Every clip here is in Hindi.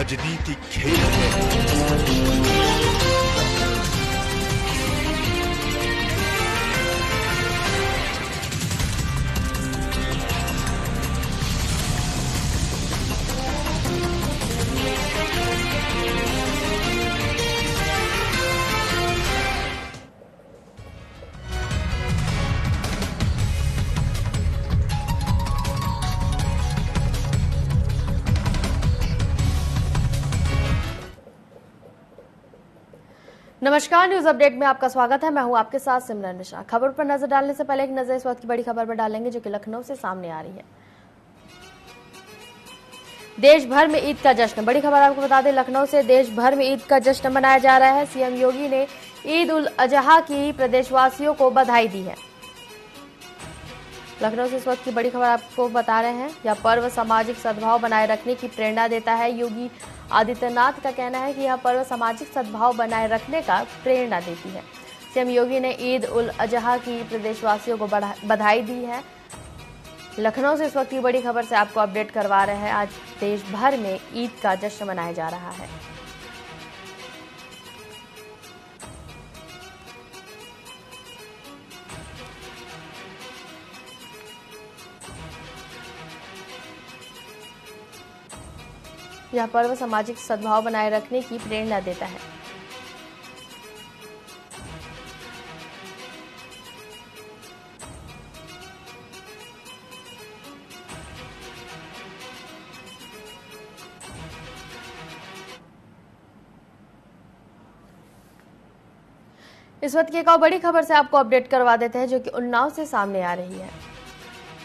राजनीतिक खेल है। नमस्कार, न्यूज अपडेट में आपका स्वागत है। मैं हूं आपके साथ सिमरन मिश्रा। खबर पर नजर डालने से पहले एक नजर इस वक्त की बड़ी खबर पर डालेंगे जो कि लखनऊ से सामने आ रही है। देश भर में ईद का जश्न। बड़ी खबर आपको बता दें, लखनऊ से देश भर में ईद का जश्न मनाया जा रहा है। सीएम योगी ने ईद उल अजहा की प्रदेशवासियों को बधाई दी है। लखनऊ से इस वक्त की बड़ी खबर आपको बता रहे हैं। यह पर्व सामाजिक सद्भाव बनाए रखने की प्रेरणा देता है। योगी आदित्यनाथ का कहना है कि यह पर्व सामाजिक सद्भाव बनाए रखने का प्रेरणा देती है। सीएम योगी ने ईद उल अजहा की प्रदेशवासियों को बधाई दी है। लखनऊ से इस वक्त की बड़ी खबर से आपको अपडेट करवा रहे हैं। आज देश भर में ईद का जश्न मनाया जा रहा है। यह पर्व सामाजिक सद्भाव बनाए रखने की प्रेरणा देता है। इस वक्त की एक और बड़ी खबर से आपको अपडेट करवा देते हैं जो कि उन्नाव से सामने आ रही है।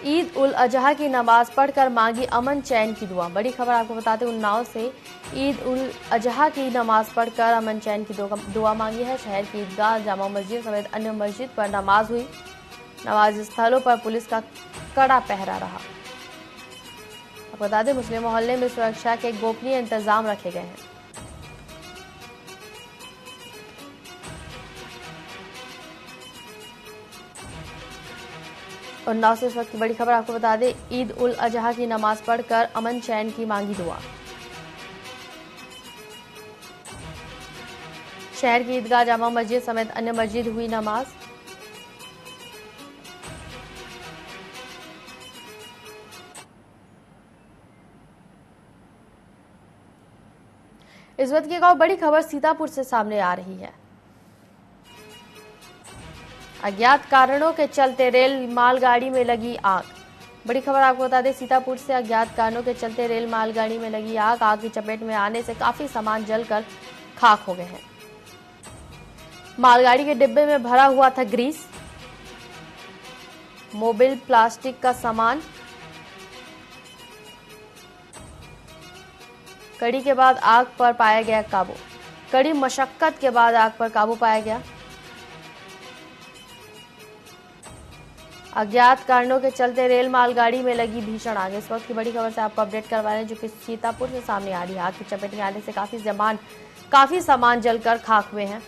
ईद उल अजहा की नमाज पढ़कर मांगी अमन चैन की दुआ। बड़ी खबर आपको बताते हैं, उन्नाव से ईद उल अजहा की नमाज पढ़कर अमन चैन की दुआ मांगी है। शहर की ईदगाह, जामा मस्जिद समेत अन्य मस्जिद पर नमाज हुई। नमाज स्थलों पर पुलिस का कड़ा पहरा रहा। आपको बता दें, मुस्लिम मोहल्ले में सुरक्षा के गोपनीय इंतजाम रखे गए हैं। उन्नाव से इस वक्त की बड़ी खबर आपको बता दें, ईद उल अजहा की नमाज पढ़कर अमन चैन की मांगी दुआ। शहर की ईदगाह, जामा मस्जिद समेत अन्य मस्जिद हुई नमाज। इस वक्त की एक और बड़ी खबर सीतापुर से सामने आ रही है। अज्ञात कारणों के चलते रेल मालगाड़ी में लगी आग। बड़ी खबर आपको बता दें, सीतापुर से अज्ञात कारणों के चलते रेल मालगाड़ी में लगी आग। आग की चपेट में आने से काफी सामान जलकर खाक हो गए हैं। मालगाड़ी के डिब्बे में भरा हुआ था ग्रीस, मोबिल, प्लास्टिक का सामान। कड़ी के बाद आग पर पाया गया काबू। कड़ी मशक्कत के बाद आग पर काबू पाया गया। अज्ञात कारणों के चलते रेल मालगाड़ी में लगी भीषण आग। इस वक्त की बड़ी खबर से आपको अपडेट करवा रहे हैं जो कि सीतापुर से सामने आ रही है। आग की चपेट में आने से काफी सामान जलकर खाक हुए हैं।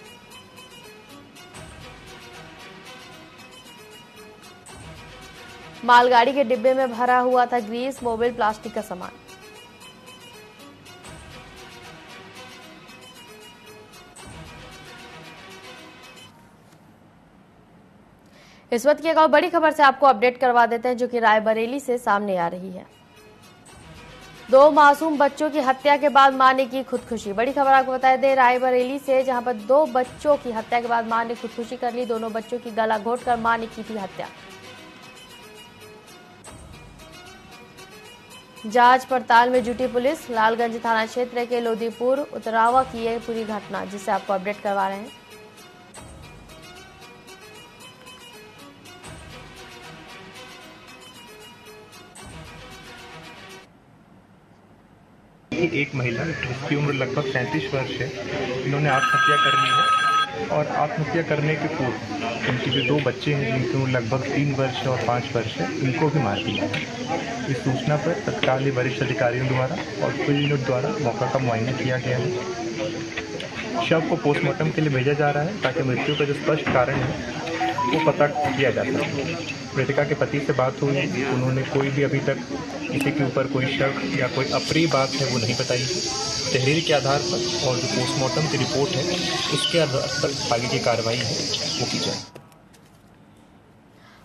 मालगाड़ी के डिब्बे में भरा हुआ था ग्रीस, मोबिल, प्लास्टिक का सामान। इस वक्त की एक और बड़ी खबर से आपको अपडेट करवा देते हैं जो कि रायबरेली से सामने आ रही है। 2 मासूम बच्चों की हत्या के बाद मां ने की खुदकुशी। बड़ी खबर आपको बता दें, रायबरेली से, जहां पर 2 बच्चों की हत्या के बाद मां ने खुदकुशी कर ली। दोनों बच्चों की गला घोंटकर मां ने की थी हत्या। जांच पड़ताल में जुटी पुलिस। लालगंज थाना क्षेत्र के लोदीपुर उतरावा की यह पूरी घटना, जिसे आपको अपडेट करवा रहे हैं। एक महिला जिसकी उम्र लगभग 37 वर्ष है, इन्होंने आत्महत्या कर ली है। और आत्महत्या करने के पूर्व इनके जो 2 बच्चे हैं जिनकी उम्र लगभग 3 वर्ष और 5 वर्ष है, इनको भी मार दिया है। इस सूचना पर तत्कालीन वरिष्ठ अधिकारियों द्वारा और पुलिस यूनिट द्वारा मौका का मुआयना किया गया है। शव को पोस्टमार्टम के लिए भेजा जा रहा है ताकि मृत्यु का जो स्पष्ट कारण है वो पता किया जा सके। मृतका के पति से बात हुई, उन्होंने कोई भी अभी तक किसी के ऊपर कोई शक या कोई अप्रिय बात है वो नहीं बताई है। तहरीर के आधार पर और जो पोस्टमार्टम की रिपोर्ट है उसके आधार पर आगे की कार्रवाई है वो की जाए।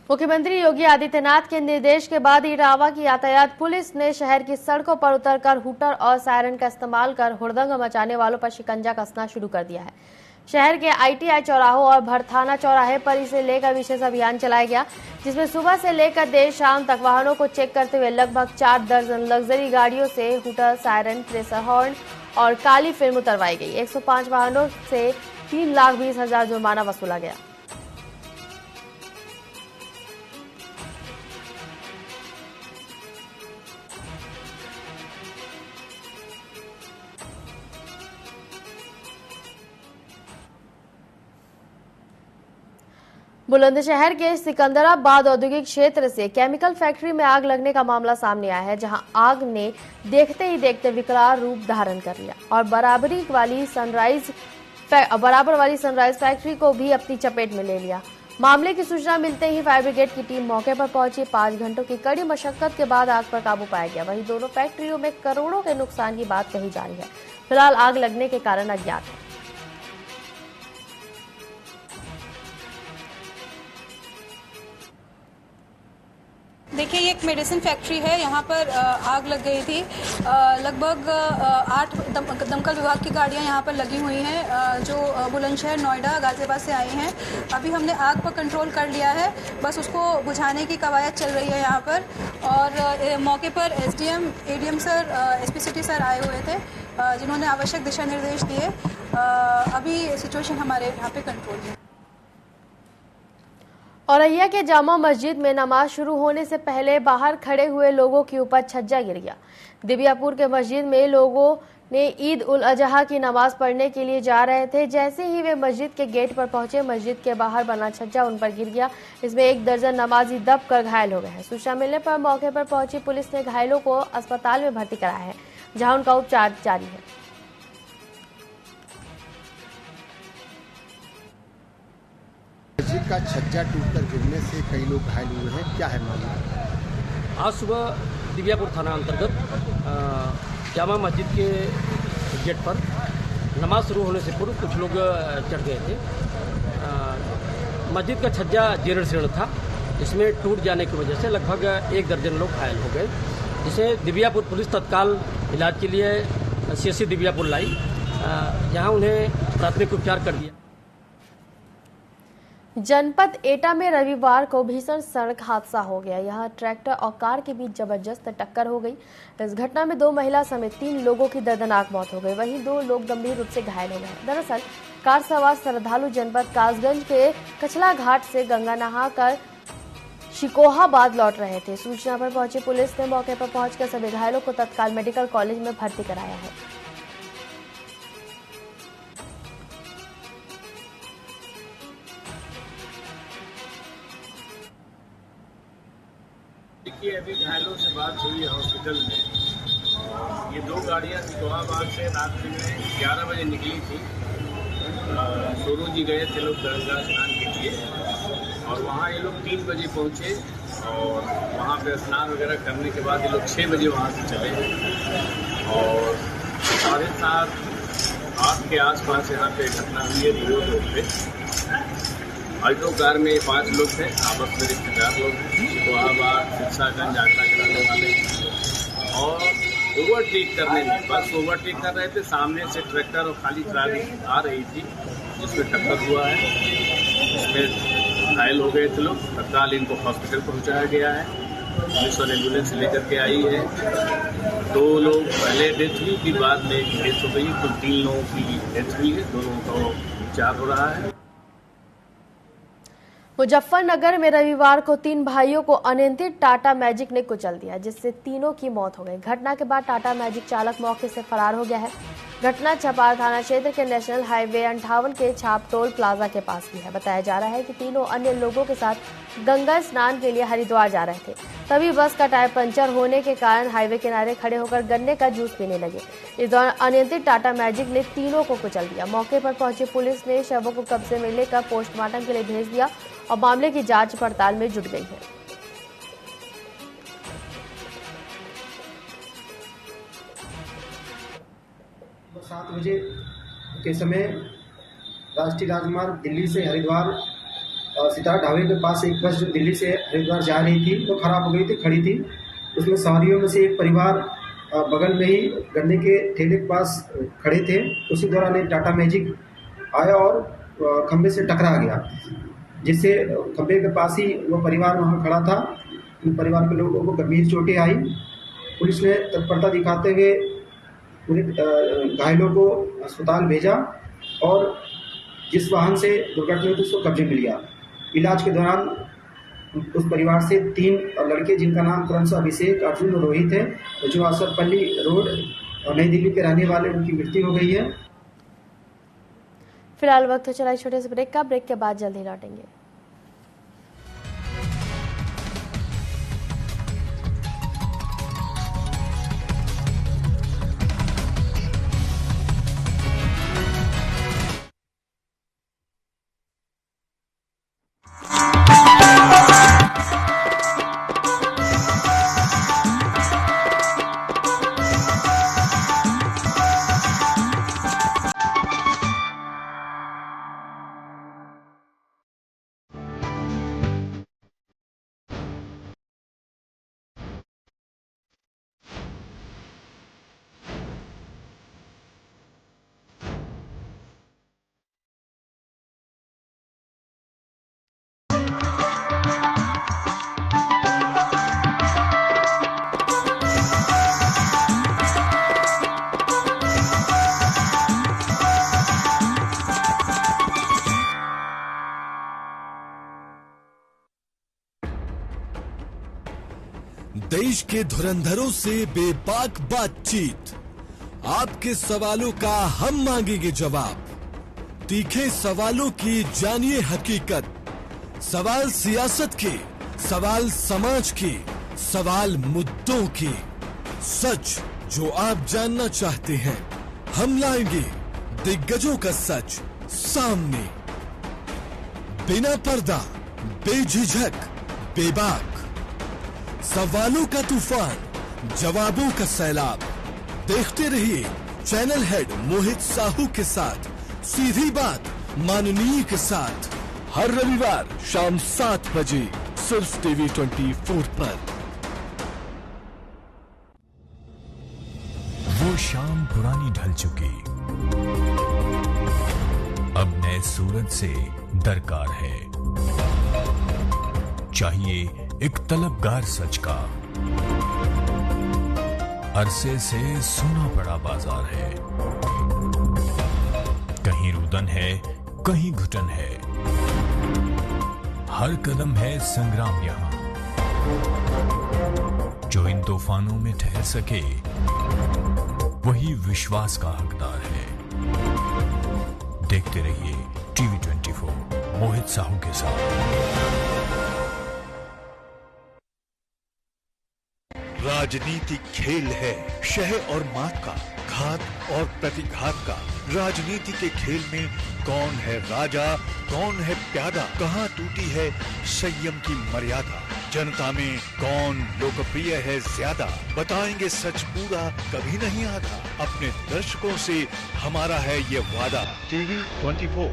मुख्यमंत्री योगी आदित्यनाथ के निर्देश के बाद इटावा की यातायात पुलिस ने शहर की सड़कों पर उतरकर हूटर और सायरन का इस्तेमाल कर हुड़दंग मचाने वालों पर शिकंजा कसना शुरू कर दिया है। शहर के ITI चौराहों और भरथाना चौराहे पर इसे लेकर विशेष अभियान चलाया गया, जिसमें सुबह से लेकर देर शाम तक वाहनों को चेक करते हुए लगभग 4 दर्जन लग्जरी गाड़ियों से हूटर, सायरन, प्रेशर हॉर्न और काली फिल्म उतरवाई गई। 105 वाहनों से 3,20,000 जुर्माना वसूला गया। बुलंदशहर के सिकंदराबाद औद्योगिक क्षेत्र से केमिकल फैक्ट्री में आग लगने का मामला सामने आया है, जहां आग ने देखते ही देखते विकराल रूप धारण कर लिया और बराबर वाली सनराइज फैक्ट्री को भी अपनी चपेट में ले लिया। मामले की सूचना मिलते ही फायर ब्रिगेड की टीम मौके पर पहुंची। 5 घंटों की कड़ी मशक्कत के बाद आग पर काबू पाया गया। वहीं दोनों फैक्ट्रियों में करोड़ों के नुकसान की बात कही जा रही है। फिलहाल आग लगने के कारण अज्ञात है। देखिए, ये एक मेडिसिन फैक्ट्री है। यहाँ पर आग लग गई थी। लगभग 8 दमकल विभाग की गाड़ियाँ यहाँ पर लगी हुई हैं, जो बुलंदशहर, नोएडा, गाजियाबाद से आई हैं। अभी हमने आग पर कंट्रोल कर लिया है, बस उसको बुझाने की कवायद चल रही है यहाँ पर। और मौके पर SDM, ADM sir, SP city sir आए हुए थे, जिन्होंने आवश्यक दिशा निर्देश दिए। अभी सिचुएशन हमारे यहाँ पे कंट्रोल है। औरैया के जामा मस्जिद में नमाज शुरू होने से पहले बाहर खड़े हुए लोगों के ऊपर छज्जा गिर गया। दिबियापुर के मस्जिद में लोगों ने ईद उल अजहा की नमाज पढ़ने के लिए जा रहे थे। जैसे ही वे मस्जिद के गेट पर पहुंचे, मस्जिद के बाहर बना छज्जा उन पर गिर गया। इसमें 1 दर्जन नमाजी दब कर घायल हो गए हैं। सूचना मिलने पर मौके पर पहुंची पुलिस ने घायलों को अस्पताल में भर्ती कराया है, जहाँ उनका उपचार जारी है। मस्जिद का छज्जा टूटकर गिरने से कई लोग घायल हुए हैं, क्या है मामला? आज सुबह दिबियापुर थाना अंतर्गत जामा मस्जिद के गेट पर नमाज शुरू होने से पूर्व कुछ लोग चढ़ गए थे। मस्जिद का छज्जा जीर्ण शीर्ण था, जिसमें टूट जाने की वजह से लगभग 1 दर्जन लोग घायल हो गए, जिसे दिबियापुर पुलिस तत्काल इलाज के लिए CSC दिबियापुर लाई, जहां उन्हें प्राथमिक उपचार कर दिया। जनपद एटा में रविवार को भीषण सड़क हादसा हो गया। यहां ट्रैक्टर और कार के बीच जबरदस्त टक्कर हो गई। इस घटना में 2 महिला समेत 3 लोगों की दर्दनाक मौत हो गई। वहीं 2 लोग गंभीर रूप से घायल हो गए। दरअसल कार सवार श्रद्धालु जनपद कासगंज के कचला घाट से गंगा नहाकर शिकोहाबाद लौट रहे थे। सूचना पर पहुंची पुलिस ने मौके पर पहुंचकर सभी घायलों को तत्काल मेडिकल कॉलेज में भर्ती कराया है। देखिए, अभी घायलों से बात हुई है हॉस्पिटल में। ये 2 गाड़ियाँ शिकोहाबाद से रात्रि में 11 बजे निकली थी। सोनू जी गए थे लोग गंगा स्नान के लिए, और वहाँ ये लोग 3 बजे पहुँचे, और वहाँ पे स्नान वगैरह करने के बाद ये लोग 6 बजे वहाँ से चले, और 7:30 8 के आसपास यहाँ पे घटना हुई है रोड पे। अल्टो कार में 5 लोग थे, आपस में रिश्तेदार लोग, शिकोहाबाद, सिरसागंज, आगरा के रहने वाले, और ओवरटेक करने में, बस ओवरटेक कर रहे थे। सामने से ट्रैक्टर और खाली ट्राली आ रही थी, जिसमें टक्कर हुआ है। इसमें घायल हो गए थे लोग। तत्काल इनको हॉस्पिटल पहुंचाया गया है। पुलिस और एम्बुलेंस लेकर के आई है। 2 लोग पहले डेथ हुई, फिर बाद में एक डेथ हो गई। कुल 3 लोगों की डेथ हुई है। दोनों का उपचार हो रहा है। मुजफ्फरनगर में रविवार को 3 भाइयों को अनियंत्रित टाटा मैजिक ने कुचल दिया, जिससे तीनों की मौत हो गई। घटना के बाद टाटा मैजिक चालक मौके से फरार हो गया है। घटना छपार थाना क्षेत्र के नेशनल हाईवे 58 के छाप टोल प्लाजा के पास की है। बताया जा रहा है कि तीनों अन्य लोगों के साथ गंगा स्नान के लिए हरिद्वार जा रहे थे। तभी बस का टायर पंचर होने के कारण हाईवे किनारे खड़े होकर गन्ने का जूस पीने लगे। इस दौरान अनियंत्रित टाटा मैजिक ने तीनों को कुचल दिया। मौके पर पहुंची पुलिस ने शवों को कब्जे में लेकर पोस्टमार्टम के लिए भेज दिया और मामले की जांच पड़ताल में जुट गई है। 7 बजे के समय राष्ट्रीय राजमार्ग दिल्ली से हरिद्वार सितारा ढाबे के पास एक बस जो दिल्ली से हरिद्वार जा रही थी वो खराब हो गई थी, खड़ी थी। उसमें सवारियों में से एक परिवार बगल में ही गन्ने के ठेले के पास खड़े थे। उसी दौरान एक टाटा मैजिक आया और खंबे से टकरा गया, जिससे खंबे के पास ही वो परिवार वहाँ खड़ा था। उन परिवार के लोगों को गंभीर चोटें आई। पुलिस ने तत्परता दिखाते हुए पूरे घायलों को अस्पताल भेजा और जिस वाहन से दुर्घटना हुई उसको कब्जे में लिया। इलाज के दौरान उस परिवार से 3 लड़के, जिनका नाम क्रमशः अभिषेक, अर्जुन और रोहित है, जो आसरपल्ली रोड और नई दिल्ली के रहने वाले, उनकी मृत्यु हो गई है। फिलहाल वक्त हो चला छोटे से ब्रेक का। ब्रेक के बाद जल्दी लौटेंगे। देश के धुरंधरों से बेबाक बातचीत, आपके सवालों का हम मांगेंगे जवाब। तीखे सवालों की जानिए हकीकत, सवाल सियासत के, सवाल समाज के, सवाल मुद्दों के, सच जो आप जानना चाहते हैं हम लाएंगे दिग्गजों का सच सामने। बिना पर्दा, बेझिझक, बेबाक, सवालों का तूफान, जवाबों का सैलाब। देखते रहिए चैनल हेड मोहित साहू के साथ सीधी बात माननीय के साथ, हर रविवार शाम 7 बजे सिर्फ टीवी 24 पर। वो शाम पुरानी ढल चुकी, अब नए सूरज से दरकार है। चाहिए एक तलबगार सच का, अरसे से सुना पड़ा बाजार है। कहीं रुदन है, कहीं घुटन है, हर कदम है संग्राम यहां। जो इन तूफानों में ठहर सके वही विश्वास का हकदार है। देखते रहिए टीवी 24 मोहित साहू के साथ। राजनीति खेल है शह और मात का, घात और प्रतिघात का। राजनीति के खेल में कौन है राजा, कौन है प्यादा, कहां टूटी है संयम की मर्यादा। जनता में कौन लोकप्रिय है ज्यादा, बताएंगे सच पूरा कभी नहीं आधा। अपने दर्शकों से हमारा है ये वादा। टीवी 24।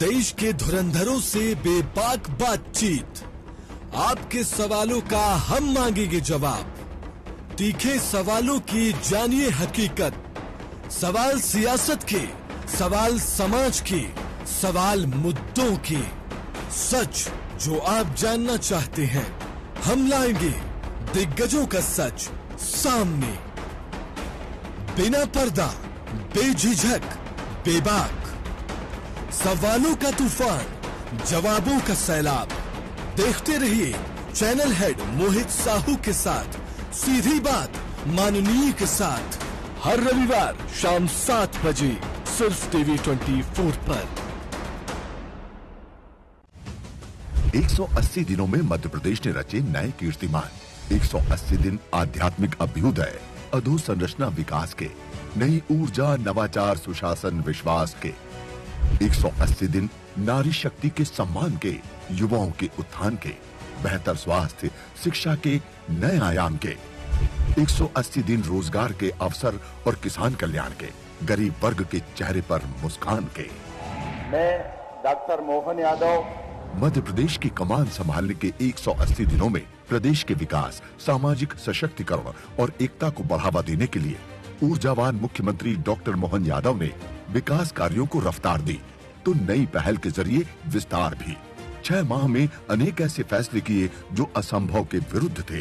देश के धुरंधरों से बेबाक बातचीत, आपके सवालों का हम मांगेंगे जवाब। तीखे सवालों की जानिए हकीकत, सवाल सियासत के, सवाल समाज के, सवाल मुद्दों के, सच जो आप जानना चाहते हैं हम लाएंगे दिग्गजों का सच सामने। बिना पर्दा, बेझिझक, बेबाक, सवालों का तूफान, जवाबों का सैलाब। देखते रहिए चैनल हेड मोहित साहू के साथ सीधी बात माननीय के साथ हर रविवार शाम 7 बजे सिर्फ टीवी 24 पर। 180 दिनों में मध्य प्रदेश ने रचे नए कीर्तिमान। 180 दिन आध्यात्मिक अभ्युदय, अधोसंरचना विकास के, नई ऊर्जा, नवाचार, सुशासन, विश्वास के। 180 दिन नारी शक्ति के सम्मान के, युवाओं के उत्थान के, बेहतर स्वास्थ्य, शिक्षा के नए आयाम के। 180 दिन रोजगार के अवसर और किसान कल्याण के, गरीब वर्ग के चेहरे पर मुस्कान के। मैं डॉक्टर मोहन यादव मध्य प्रदेश की कमान संभालने के 180 दिनों में प्रदेश के विकास, सामाजिक सशक्तिकरण और एकता को बढ़ावा देने के लिए ऊर्जावान मुख्यमंत्री डॉक्टर मोहन यादव ने विकास कार्यों को रफ्तार दी, तो नई पहल के जरिए विस्तार भी। 6 माह में अनेक ऐसे फैसले किए जो असंभव के विरुद्ध थे।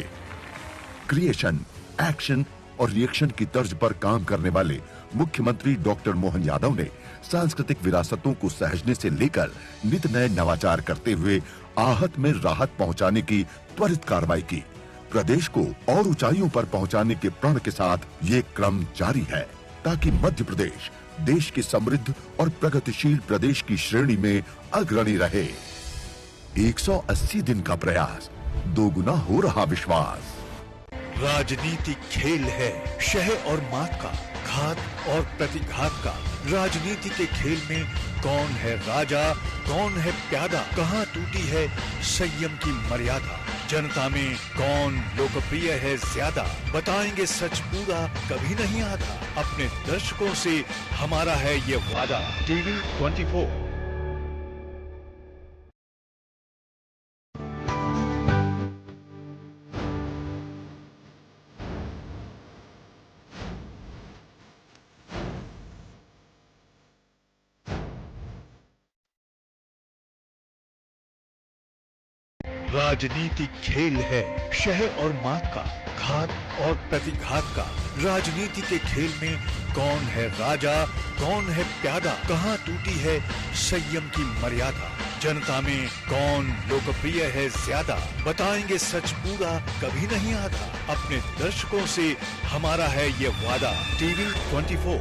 क्रिएशन, एक्शन और रिएक्शन की तर्ज पर काम करने वाले मुख्यमंत्री डॉक्टर मोहन यादव ने सांस्कृतिक विरासतों को सहेजने से लेकर नित नए नवाचार करते हुए आहत में राहत पहुंचाने की त्वरित कार्रवाई की। प्रदेश को और ऊंचाइयों पर पहुंचाने के प्रण के साथ ये क्रम जारी है, ताकि मध्य प्रदेश देश के समृद्ध और प्रगतिशील प्रदेश की श्रेणी में अग्रणी रहे। 180 दिन का प्रयास, दोगुना हो रहा विश्वास। राजनीति खेल है शह और मात का, घात और प्रतिघात का। राजनीति के खेल में कौन है राजा, कौन है प्यादा, कहाँ टूटी है संयम की मर्यादा। जनता में कौन लोकप्रिय है ज्यादा, बताएंगे सच पूरा कभी नहीं आधा। अपने दर्शकों से हमारा है ये वादा। टीवी 24। राजनीति खेल है शह और मात का, घात और प्रतिघात का। राजनीति के खेल में कौन है राजा, कौन है प्यादा, कहाँ टूटी है संयम की मर्यादा। जनता में कौन लोकप्रिय है ज्यादा, बताएंगे सच पूरा कभी नहीं आधा। अपने दर्शकों से हमारा है ये वादा। टीवी 24।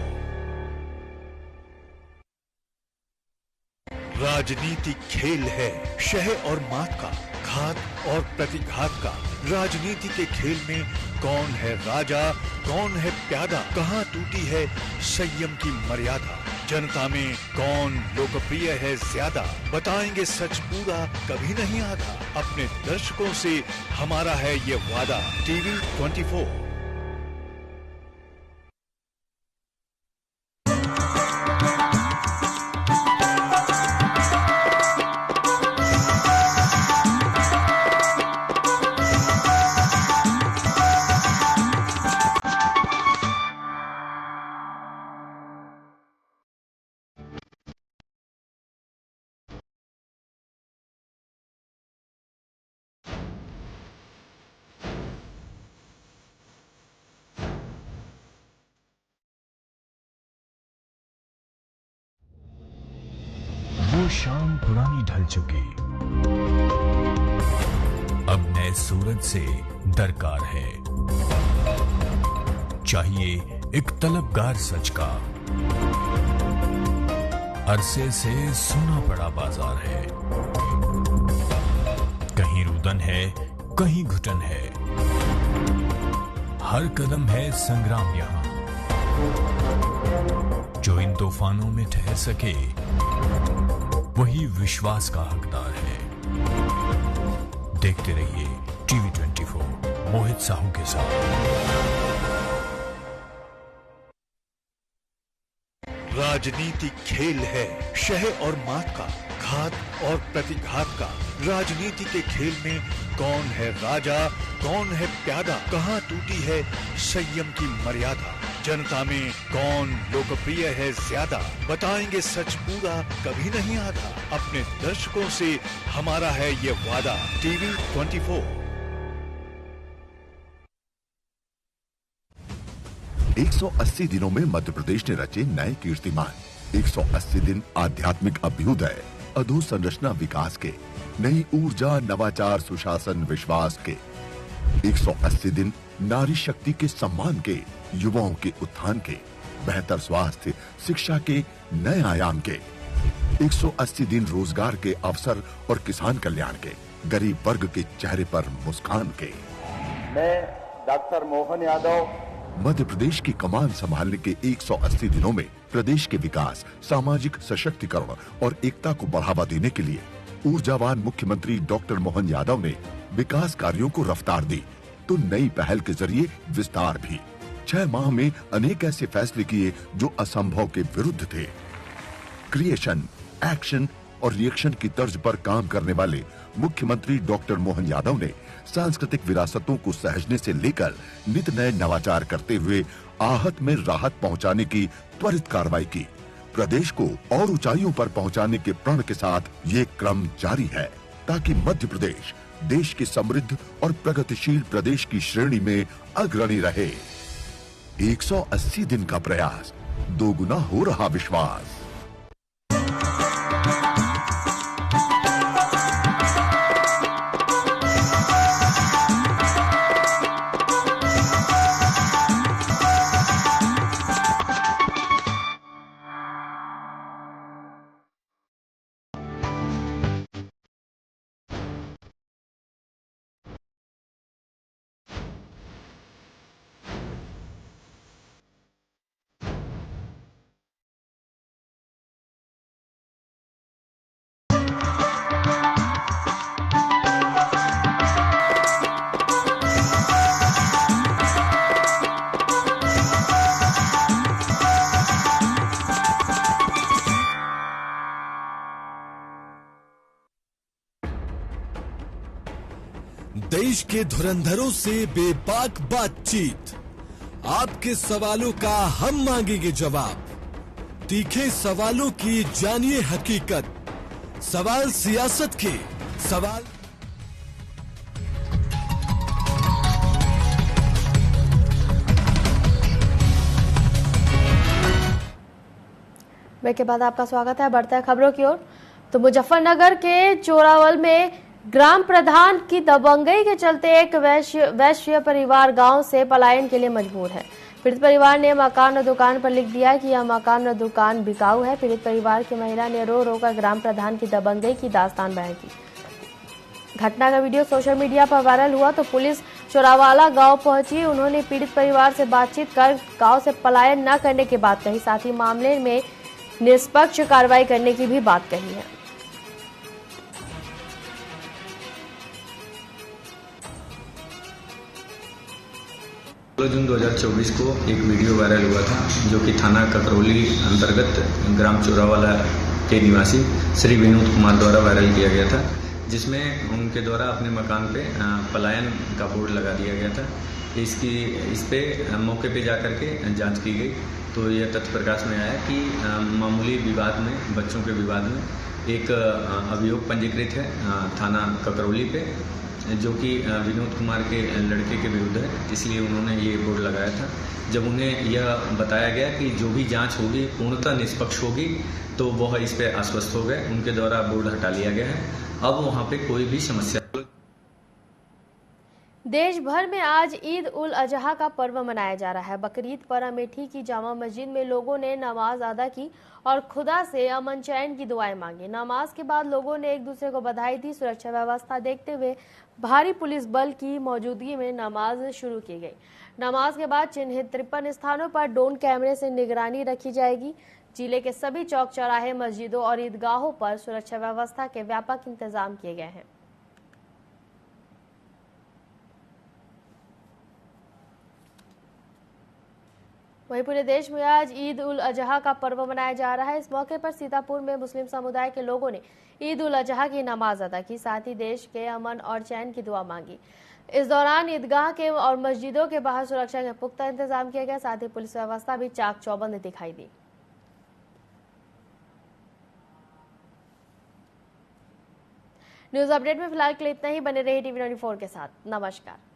राजनीति खेल है शह और मात का, घात और प्रतिघात का। राजनीति के खेल में कौन है राजा, कौन है प्यादा, कहाँ टूटी है संयम की मर्यादा। जनता में कौन लोकप्रिय है ज्यादा, बताएंगे सच पूरा कभी नहीं आधा। अपने दर्शकों से हमारा है ये वादा। टीवी 24। वो शाम पुरानी ढल चुकी, अब नए सूरज से दरकार है। चाहिए एक तलबगार सच का, अरसे से सुना पड़ा बाजार है। कहीं रुदन है, कहीं घुटन है, हर कदम है संग्राम यहां। जो इन तूफानों में ठहर सके वही विश्वास का हकदार है। देखते रहिए टीवी 24 मोहित साहू के साथ। राजनीति खेल है शह और मात का, घात और प्रतिघात का। राजनीति के खेल में कौन है राजा, कौन है प्यादा, कहाँ टूटी है संयम की मर्यादा। जनता में कौन लोकप्रिय है ज्यादा, बताएंगे सच पूरा कभी नहीं आधा। अपने दर्शकों से हमारा है ये वादा। टीवी 24। 180 दिनों में मध्य प्रदेश ने रचे नए कीर्तिमान। 180 दिन आध्यात्मिक अभ्युदय, अधोसंरचना विकास के, नई ऊर्जा, नवाचार, सुशासन, विश्वास के, 180 दिन नारी शक्ति के सम्मान के, युवाओं के उत्थान के, बेहतर स्वास्थ्य, शिक्षा के नए आयाम के, 180 दिन रोजगार के अवसर और किसान कल्याण के, गरीब वर्ग के चेहरे पर मुस्कान के। मैं डॉक्टर मोहन यादव मध्य प्रदेश की कमान संभालने के 180 दिनों में प्रदेश के विकास, सामाजिक सशक्तिकरण और एकता को बढ़ावा देने के लिए ऊर्जावान मुख्यमंत्री डॉक्टर मोहन यादव ने विकास कार्यों को रफ्तार दी, तो नई पहल के जरिए विस्तार भी। 6 माह में अनेक ऐसे फैसले किए जो असंभव के विरुद्ध थे। क्रिएशन, एक्शन और रिएक्शन की तर्ज पर काम करने वाले मुख्यमंत्री डॉक्टर मोहन यादव ने सांस्कृतिक विरासतों को सहेजने से लेकर नित नए नवाचार करते हुए आहत में राहत पहुंचाने की त्वरित कार्रवाई की। प्रदेश को और ऊंचाइयों पर पहुंचाने के प्रण के साथ ये क्रम जारी है, ताकि मध्य प्रदेश देश के समृद्ध और प्रगतिशील प्रदेश की श्रेणी में अग्रणी रहे। 180 दिन का प्रयास, दोगुना हो रहा विश्वास। देश के धुरंधरों से बेबाक बातचीत, आपके सवालों का हम मांगेंगे जवाब। तीखे सवालों की जानिए हकीकत, सवाल सियासत के सवाल। ब्रेक के बाद आपका स्वागत है। बढ़ता है खबरों की ओर। तो मुजफ्फरनगर के चोरावल में ग्राम प्रधान की दबंगई के चलते एक वैश्य परिवार गांव से पलायन के लिए मजबूर है। पीड़ित परिवार ने मकान और दुकान पर लिख दिया कि यह मकान और दुकान बिकाऊ है। पीड़ित परिवार की महिला ने रो रो कर ग्राम प्रधान की दबंगई की दास्तान बयां की। घटना का वीडियो सोशल मीडिया पर वायरल हुआ तो पुलिस चोरावाला गांव पहुंची। उन्होंने पीड़ित परिवार से बातचीत कर गांव से पलायन न करने की बात कही, साथ ही मामले में निष्पक्ष कार्रवाई करने की भी बात कही है। 16 जून 2024 को एक वीडियो वायरल हुआ था, जो कि थाना ककरौली अंतर्गत ग्राम चोरावाला के निवासी श्री विनोद कुमार द्वारा वायरल किया गया था, जिसमें उनके द्वारा अपने मकान पे पलायन का बोर्ड लगा दिया गया था। इस पे मौके पे जाकर के जांच की गई तो यह तथ्य प्रकाश में आया कि मामूली विवाद में, बच्चों के विवाद में एक अभियोग पंजीकृत है थाना ककरौली पे, जो कि विनोद कुमार के लड़के के विरुद्ध है। इसलिए उन्होंने ये बोर्ड लगाया था। जब उन्हें यह बताया गया कि जो भी जांच होगी पूर्णतः निष्पक्ष होगी, तो वह इस पे आश्वस्त हो गए। उनके द्वारा बोर्ड हटा लिया गया है। अब वहाँ पे कोई भी समस्या। देश भर में आज ईद उल अजहा का पर्व मनाया जा रहा है। बकरीद पर अमेठी की जामा मस्जिद में लोगों ने नमाज अदा की और खुदा से अमन चैन की दुआएं मांगी। नमाज के बाद लोगों ने एक दूसरे को बधाई दी। सुरक्षा व्यवस्था देखते हुए भारी पुलिस बल की मौजूदगी में नमाज शुरू की गई। नमाज के बाद चिन्हित 53 स्थानों पर ड्रोन कैमरे से निगरानी रखी जाएगी। जिले के सभी चौक चौराहे, मस्जिदों और ईदगाहों पर सुरक्षा व्यवस्था के व्यापक इंतजाम किए गए हैं। वहीं पूरे देश में आज ईद उल अजहा का पर्व मनाया जा रहा है। इस मौके पर सीतापुर में मुस्लिम समुदाय के लोगों ने ईद उल अजहा की नमाज अदा की, साथ ही देश के अमन और चैन की दुआ मांगी। इस दौरान ईदगाह के और मस्जिदों के बाहर सुरक्षा के पुख्ता इंतजाम किया गया, साथ ही पुलिस व्यवस्था भी चाक चौबंद दिखाई दी। न्यूज अपडेट में फिलहाल के लिए इतना ही। बने रहिए टीवी 94 के साथ। नमस्कार।